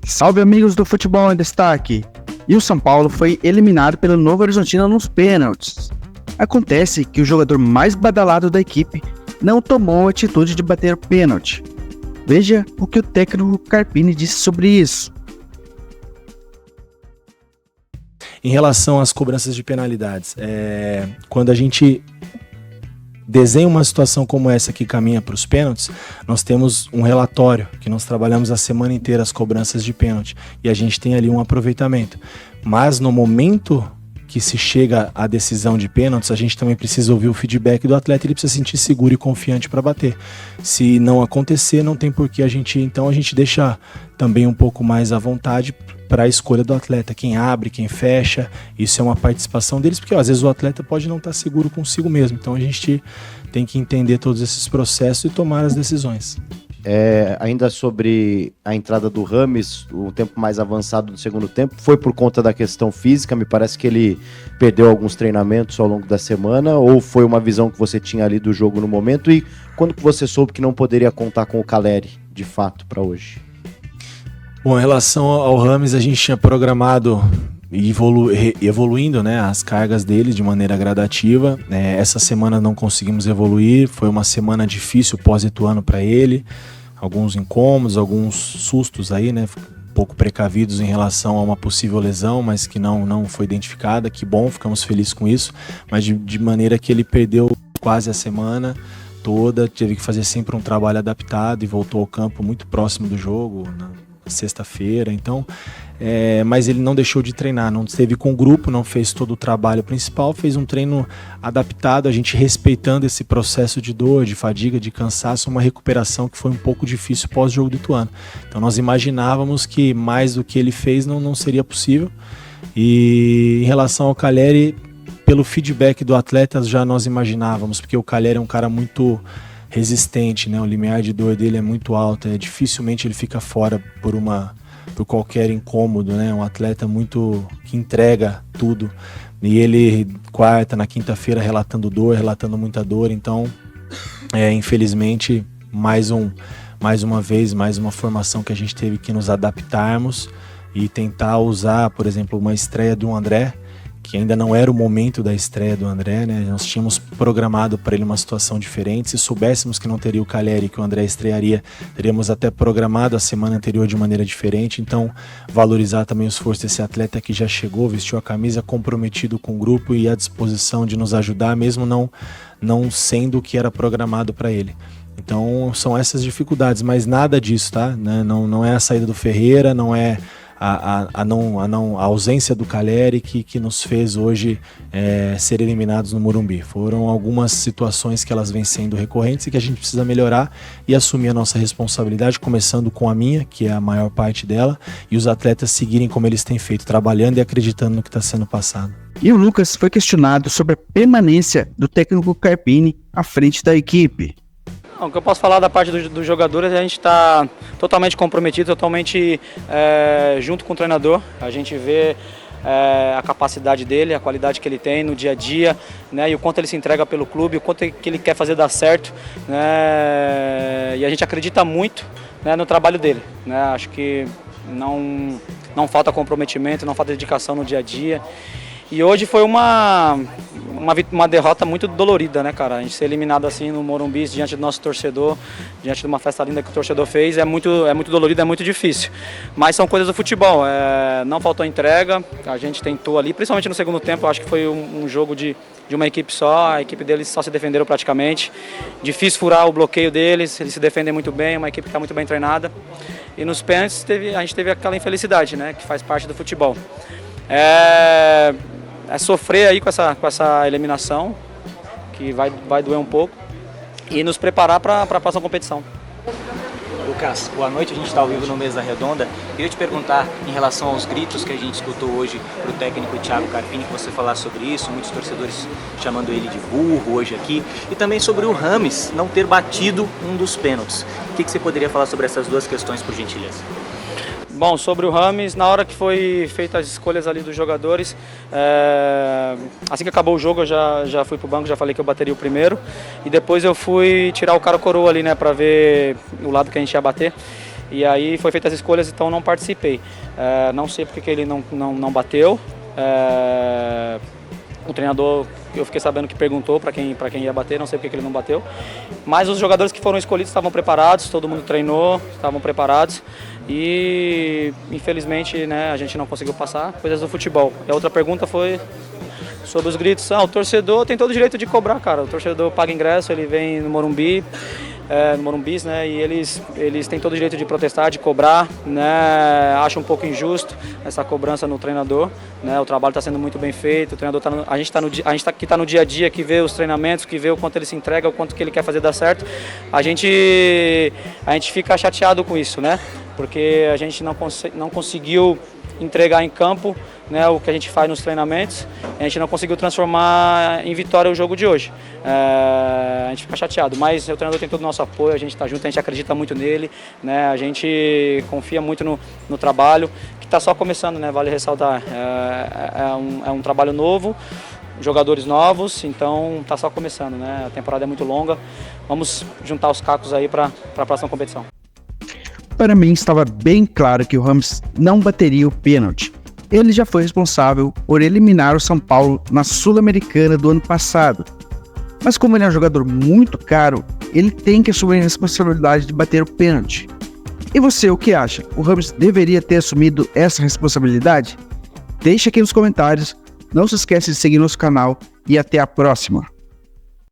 Salve, amigos do Futebol em Destaque! E o São Paulo foi eliminado pelo Novo Horizontino nos pênaltis. Acontece que o jogador mais badalado da equipe não tomou a atitude de bater o pênalti. Veja o que o técnico Carpini disse sobre isso. Em relação às cobranças de penalidades, quando a gente desenha uma situação como essa que caminha para os pênaltis, nós temos um relatório que nós trabalhamos a semana inteira as cobranças de pênalti e a gente tem ali um aproveitamento. Mas no momento que se chega à decisão de pênaltis, a gente também precisa ouvir o feedback do atleta, ele precisa se sentir seguro e confiante para bater. Se não acontecer, não tem por que a gente deixa também um pouco mais à vontade para a escolha do atleta, quem abre, quem fecha, isso é uma participação deles, porque às vezes o atleta pode não estar seguro consigo mesmo, então a gente tem que entender todos esses processos e tomar as decisões. Ainda sobre a entrada do Rames, o tempo mais avançado do segundo tempo, foi por conta da questão física? Me parece que ele perdeu alguns treinamentos ao longo da semana, ou foi uma visão que você tinha ali do jogo no momento? E quando que você soube que não poderia contar com o Caleri, de fato, para hoje? Bom, em relação ao Rames, a gente tinha programado evoluindo, né, as cargas dele de maneira gradativa. Essa semana não conseguimos evoluir, foi uma semana difícil pós-Ituano para ele, alguns incômodos, alguns sustos aí, né, um pouco precavidos em relação a uma possível lesão, mas que não foi identificada. Que bom, ficamos felizes com isso, mas de maneira que ele perdeu quase a semana toda, teve que fazer sempre um trabalho adaptado e voltou ao campo muito próximo do jogo, sexta-feira, então, mas ele não deixou de treinar, não esteve com o grupo, não fez todo o trabalho principal, fez um treino adaptado, a gente respeitando esse processo de dor, de fadiga, de cansaço, uma recuperação que foi um pouco difícil pós-jogo do Ituano. Então nós imaginávamos que mais do que ele fez não seria possível. E em relação ao Caleri, pelo feedback do atleta já nós imaginávamos, porque o Caleri é um cara muito resistente, né? O limiar de dor dele é muito alto, dificilmente ele fica fora por qualquer incômodo, né? Um atleta muito que entrega tudo, e ele na quinta-feira relatando muita dor, então infelizmente mais uma vez, mais uma formação que a gente teve que nos adaptarmos e tentar usar, por exemplo, uma estreia do André, que ainda não era o momento da estreia do André, né? Nós tínhamos programado para ele uma situação diferente. Se soubéssemos que não teria o Caleri e que o André estrearia, teríamos até programado a semana anterior de maneira diferente. Então, valorizar também o esforço desse atleta que já chegou, vestiu a camisa, comprometido com o grupo e à disposição de nos ajudar, mesmo não sendo o que era programado para ele. Então, são essas dificuldades, mas nada disso, tá? Não é a saída do Ferreira, não é a ausência do Caleri que nos fez hoje ser eliminados no Morumbi. Foram algumas situações que elas vêm sendo recorrentes e que a gente precisa melhorar e assumir a nossa responsabilidade, começando com a minha, que é a maior parte dela, e os atletas seguirem como eles têm feito, trabalhando e acreditando no que está sendo passado. E o Lucas foi questionado sobre a permanência do técnico Carpini à frente da equipe. O que eu posso falar da parte dos jogadores, a gente está totalmente comprometido, totalmente junto com o treinador. A gente vê a capacidade dele, a qualidade que ele tem no dia a dia, né, e o quanto ele se entrega pelo clube, o quanto que ele quer fazer dar certo, né, e a gente acredita muito, né, no trabalho dele, né. Acho que não falta comprometimento, não falta dedicação no dia a dia. E hoje foi uma derrota muito dolorida, né, cara? A gente ser eliminado assim no Morumbi, diante do nosso torcedor, diante de uma festa linda que o torcedor fez, é muito dolorido, é muito difícil. Mas são coisas do futebol, não faltou entrega, a gente tentou ali, principalmente no segundo tempo, acho que foi um jogo de uma equipe só, a equipe deles só se defenderam praticamente. Difícil furar o bloqueio deles, eles se defendem muito bem, uma equipe que está muito bem treinada. E nos pênaltis a gente teve aquela infelicidade, né, que faz parte do futebol. Sofrer aí com essa eliminação, que vai doer um pouco, e nos preparar para a próxima competição. Lucas, boa noite, a gente está ao vivo no Mesa Redonda. Queria te perguntar em relação aos gritos que a gente escutou hoje para o técnico Thiago Carpini, que você falasse sobre isso, muitos torcedores chamando ele de burro hoje aqui, e também sobre o Rames não ter batido um dos pênaltis. O que você poderia falar sobre essas duas questões, por gentileza? Bom, sobre o Rames, na hora que foi feitas as escolhas ali dos jogadores, assim que acabou o jogo eu já fui pro banco, já falei que eu bateria o primeiro, e depois eu fui tirar o cara coroa ali, né, para ver o lado que a gente ia bater. E aí foi feitas as escolhas, então não participei. Não sei porque que ele não bateu. O treinador, eu fiquei sabendo que perguntou para quem ia bater, não sei porque que ele não bateu. Mas os jogadores que foram escolhidos estavam preparados, todo mundo treinou, estavam preparados. E infelizmente, né, a gente não conseguiu passar, coisas do futebol. E a outra pergunta foi sobre os gritos. O torcedor tem todo o direito de cobrar, cara. O torcedor paga ingresso, ele vem no Morumbi, no Morumbis, né? E eles têm todo o direito de protestar, de cobrar, né? Acho um pouco injusto essa cobrança no treinador, né? O trabalho está sendo muito bem feito, o treinador a gente que está no dia a dia, que vê os treinamentos, que vê o quanto ele se entrega, o quanto que ele quer fazer dar certo. A gente fica chateado com isso, né? Porque a gente não conseguiu entregar em campo, né, o que a gente faz nos treinamentos, a gente não conseguiu transformar em vitória o jogo de hoje. A gente fica chateado, mas o treinador tem todo o nosso apoio, a gente está junto, a gente acredita muito nele, né, a gente confia muito no trabalho, que está só começando, né, vale ressaltar, é um trabalho novo, jogadores novos, então está só começando, né, a temporada é muito longa, vamos juntar os cacos aí para a próxima competição. Para mim estava bem claro que o Rames não bateria o pênalti. Ele já foi responsável por eliminar o São Paulo na Sul-Americana do ano passado. Mas como ele é um jogador muito caro, ele tem que assumir a responsabilidade de bater o pênalti. E você, o que acha? O Rames deveria ter assumido essa responsabilidade? Deixe aqui nos comentários, não se esqueça de seguir nosso canal e até a próxima!